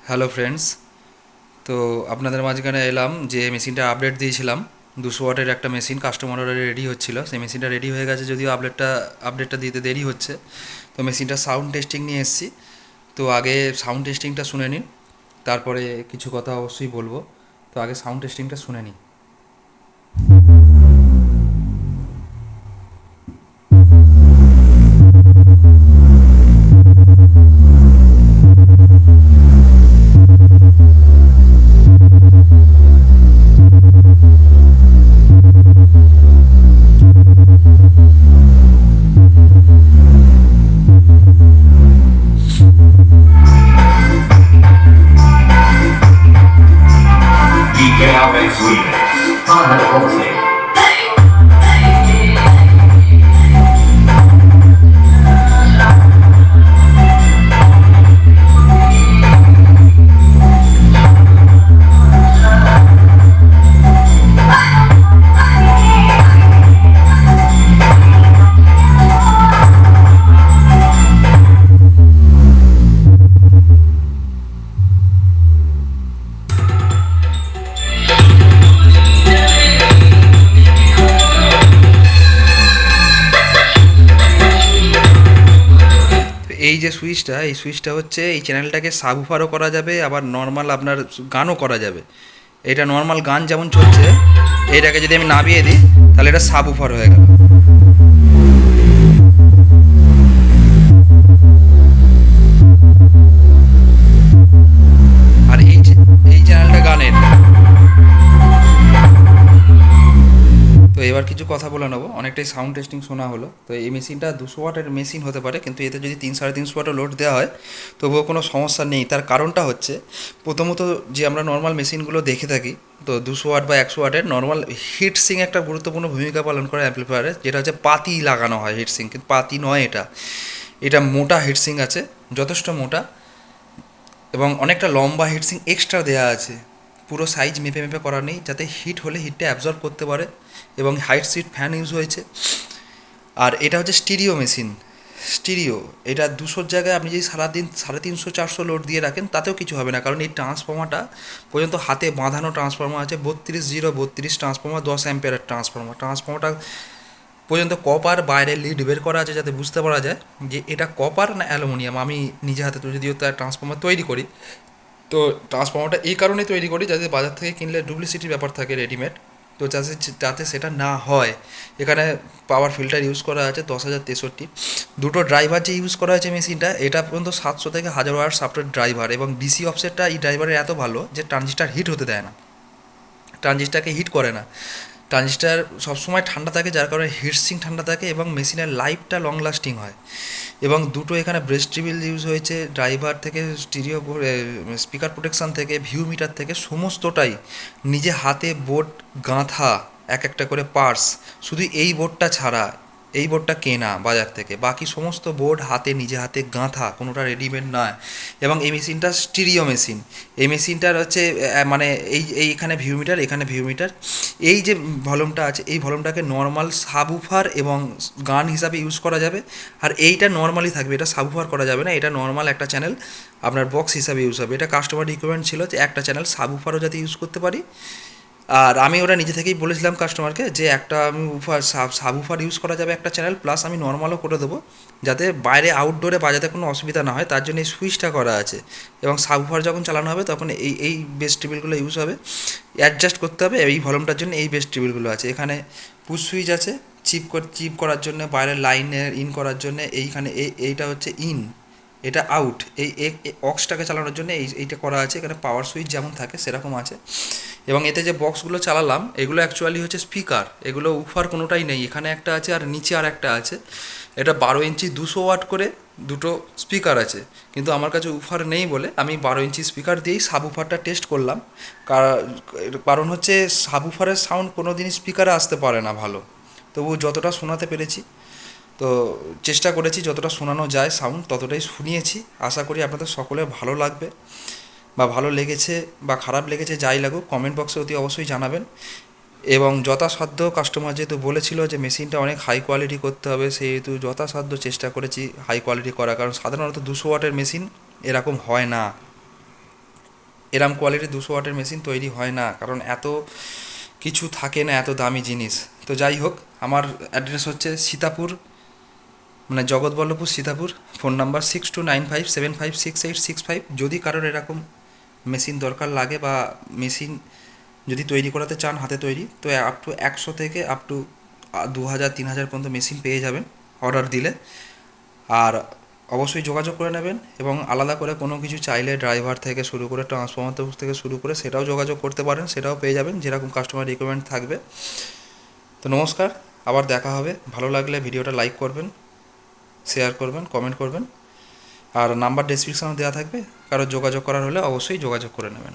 Hello friends. তো আপনাদের মাঝখানে এলাম যে মেশিনটা আপডেট দিয়েছিলাম, 200 ওয়াটের একটা মেশিন কাস্টমার অর্ডারে রেডি হচ্ছিল। সেই মেশিনটা রেডি হয়ে গেছে, যদিও আপডেটটা দিতে দেরি হচ্ছে। তো মেশিনটা সাউন্ড টেস্টিং নিয়ে এসেছি। তো আগে সাউন্ড টেস্টিংটা শুনে নিন, তারপরে কিছু কথা অবশ্যই বলবো। তো আগে সাউন্ড টেস্টিংটা শুনে নিন। এই সুইচটা হচ্ছে, এই চ্যানেলটাকে সাবউফারও করা যাবে, আবার নর্মাল আপনার গানও করা যাবে। এটা নর্মাল গান যেমন চলছে, এটাকে যদি আমি নামিয়ে দিই তাহলে এটা সাবউফার হয়ে গেল। আর এই চ্যানেলটা গানের। তো এবার কিছু কথা বলে নেবো, অনেকটাই সাউন্ড টেস্টিং শোনা হলো। তো এই মেশিনটা 200 ওয়াটের মেশিন হতে পারে, কিন্তু এতে যদি 3-3.5 ওয়াটও লোড দেওয়া হয় তবুও কোনো সমস্যা নেই। তার কারণটা হচ্ছে, প্রথমত যে আমরা নর্মাল মেশিনগুলো দেখে থাকি, তো 200 ওয়াট বা 100 ওয়াটের নর্মাল হিট সিং একটা গুরুত্বপূর্ণ ভূমিকা পালন করে অ্যাম্পলিফায়ারে, যেটা হচ্ছে পাতি লাগানো হয় হিট সিং, কিন্তু পাতি নয় এটা। এটা মোটা হিট সিং আছে, যথেষ্ট মোটা, এবং অনেকটা লম্বা হিটসিং এক্সট্রা দেওয়া আছে। পুরো সাইজ মেপে মেপে করা নেই, যাতে হিট হলে হিটটা অ্যাবজর্ব করতে পারে। এবং হাইট সিট ফ্যান ইউজ হয়েছে। আর এটা হচ্ছে স্টিরিও মেশিন। স্টিরিও, এটা 200 জায়গায় আপনি যদি সারাদিন 350-400 লোড দিয়ে রাখেন তাতেও কিছু হবে না, কারণ এই ট্রান্সফর্মারটা পর্যন্ত হাতে বাঁধানো ট্রান্সফর্মার আছে, 32-0-32 ট্রান্সফর্মার, 10 অ্যাম্পিয়ারের ট্রান্সফর্মারটা পর্যন্ত কপার, বাইরে লিড বের করা আছে, যাতে বুঝতে পারা যায় যে এটা কপার না অ্যালুমিনিয়াম। আমি নিজে হাতে যদিও তার ট্রান্সফর্মার তৈরি করি। তো ট্রান্সফর্মারটা এই কারণেই তৈরি করি, যাতে বাজার থেকে কিনলে ডুপ্লিসিটির ব্যাপার থাকে রেডিমেড। তো যাতে সেটা না হয়, এখানে পাওয়ার ফিল্টার ইউজ করা আছে 10,063। দুটো ড্রাইভার যে ইউজ করা হয়েছে মেশিনটা, এটা পর্যন্ত 700 থেকে 1000 ওয়াট সফটওয়্যার ড্রাইভার, এবং ডিসি অফসেটটা এই ড্রাইভারের এত ভালো যে ট্রানজিস্টার হিট হতে দেয় না, ট্রানজিস্টারকে হিট করে না। ট্রানজিস্টার সবসময় ঠান্ডা থাকে, যার কারণে হিটসিং ঠান্ডা থাকে এবং মেশিনের লাইফটা লং লাস্টিং হয়। এবং দুটো এখানে ব্রেস্ট টিবিল ইউজ হয়েছে, ড্রাইভার থেকে স্টিরিও স্পিকার প্রোটেকশান থেকে ভিউ মিটার থেকে সমস্তটাই নিজে হাতে বোর্ড গাঁথা, এক একটা করে পার্টস। শুধু এই বোর্ডটা ছাড়া, এই বোর্ডটা কেনা বাজার থেকে, বাকি সমস্ত বোর্ড নিজে হাতে গাঁথা, কোনোটা রেডিমেড নয়। এবং এই মেশিনটা স্টিরিও মেশিন। এই মেশিনটার হচ্ছে মানে এইখানে ভিউ মিটার, এখানে ভিউ মিটার। এই যে ভলিউমটা আছে, এই ভলিউমটাকে নর্মাল সাবউফার এবং গান হিসাবে ইউজ করা যাবে। আর এইটা নর্মালি থাকবে, এটা সাবউফার করা যাবে না, এটা নর্মাল একটা চ্যানেল আপনার বক্স হিসাবে ইউজ হবে। এটা কাস্টমার রিকোয়ারমেন্ট ছিল যে একটা চ্যানেল সাবউফারও যাতে ইউজ করতে পারি। আর আমি ওটা নিজে থেকেই বলেছিলাম কাস্টমারকে যে একটা আমি সাবউফার ইউজ করা যাবে একটা চ্যানেল, প্লাস আমি নর্মালও করে দেবো, যাতে বাইরে আউটডোরে বাজাতে কোনো অসুবিধা না হয়। তার জন্য এই সুইচটা করা আছে। এবং সাবউফার যখন চালানো হবে তখন এই বেস টেবিলগুলো ইউজ হবে, অ্যাডজাস্ট করতে হবে। এই ভলিউমটার জন্য এই বেস টেবিলগুলো আছে। এখানে পুশ সুইচ আছে চিপ করার জন্য, বাইরের লাইনের ইন করার জন্য। এইখানে এইটা হচ্ছে ইন, এটা আউট। এই অক্সটাকে চালানোর জন্য এইটা করা আছে। এখানে পাওয়ার সুইচ যেমন থাকে সেরকম আছে। এবং এতে যে বক্সগুলো চালালাম, এগুলো অ্যাকচুয়ালি হচ্ছে স্পিকার, এগুলো উফার কোনোটাই নেই। এখানে একটা আছে আর নিচে আর একটা আছে। এটা 12 ইঞ্চি 200 ওয়াট করে দুটো স্পিকার আছে, কিন্তু আমার কাছে উফার নেই বলে আমি 12 ইঞ্চি স্পিকার দিয়েই সাবউফারটা টেস্ট করলাম। কারণ হচ্ছে সাবউফারের সাউন্ড কোনো দিনই স্পিকারে আসতে পারে না ভালো। তবু যতটা শোনাতে পেরেছি, তো চেষ্টা করেছি যতটা শোনানো যায় সাউন্ড ততটাই শুনিয়েছি। আশা করি আপনাদের সকলের ভালো লাগবে, বা ভালো লেগেছে বা খারাপ লেগেছে, যাই লাগুক কমেন্ট বক্সে অতি অবশ্যই জানাবেন। এবং যথাসাধ্য কাস্টমার যেহেতু বলেছিল যে মেশিনটা অনেক হাই কোয়ালিটি করতে হবে, সেহেতু যথাসাধ্য চেষ্টা করেছি হাই কোয়ালিটি করা, কারণ সাধারণত 200 ওয়াটের মেশিন এরকম হয় না। এরম কোয়ালিটির 200 ওয়াটের মেশিন তৈরি হয় না, কারণ এত কিছু থাকে না, এত দামি জিনিস। তো যাই হোক, আমার অ্যাড্রেস হচ্ছে সীতাপুর, মানে জগৎবল্লভপুর সীতাপুর। Phone number 6295756685। যদি কারোর এরকম মেশিন দরকার লাগে বা মেশিন যদি তৈরি করাতে চান হাতে তৈরি, তো আপ টু 100 থেকে আপ টু 2000 3000 পর্যন্ত মেশিন পেয়ে যাবেন অর্ডার দিলে। আর অবশ্যই যোগাযোগ করে নেবেন, এবং আলাদা করে কোনো কিছু চাইলে ড্রাইভার থেকে শুরু করে ট্রান্সফর্মার থেকে শুরু করে সেটাও যোগাযোগ করতে পারেন, সেটাও পেয়ে যাবেন যেরকম কাস্টমার রিকোয়ারমেন্ট থাকবে। তো নমস্কার, আবার দেখা হবে। ভালো লাগলে ভিডিওটা লাইক করবেন, শেয়ার করবেন, কমেন্ট করবেন। আর নাম্বার ডেসক্রিপশনে দেওয়া থাকবে, কারো যোগাযোগ করার হলে অবশ্যই যোগাযোগ করে নেবেন।